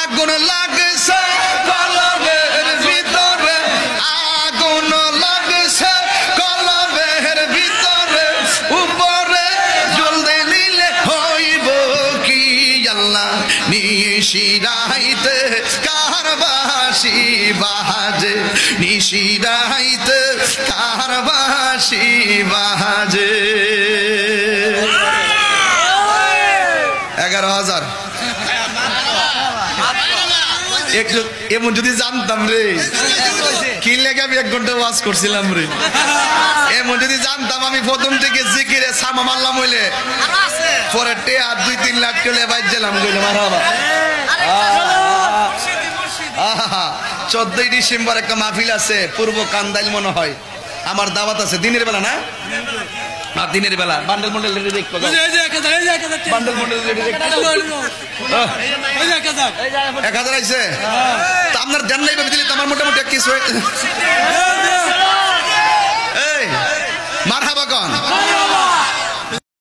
আগুন লাগছে কলবের ভিতরে, আগুন লাগছে কলবের ভিতরে, উপরে জ্বলতে নিলে হইব কি আল্লাহ নিশিরাইতে কার বাঁশি বাজে, নিশিরাইতে কার বাঁশি বাজে। 11,000 একটু এমন যদি জানতাম রে, কি লেগে আমি 1 ঘন্টা ওয়াজ করছিলাম রে, এমন যদি জানতাম আমি প্রথম থেকে জিকিরে সামা মারলাম হইলে পরে টেয়া 2-3 লাখ চলে বাইজালাম কইলে মারহাবা। 14 ডিসেম্বর একটা মাহফিল আছে পূর্ব কান্দাইল মনে হয়, আমার দাওয়াত আছে দিনের বেলা না, আর দিনের বেলা বান্ডেল মন্ডল রেডি দেখো, বান্ডেল মন্ডল রেডি দেখো 1000 আইছে তা আপনার জান নাই ভাবে দিলে তো আমার মোটামুটি কিছু এই মারহাবা কোন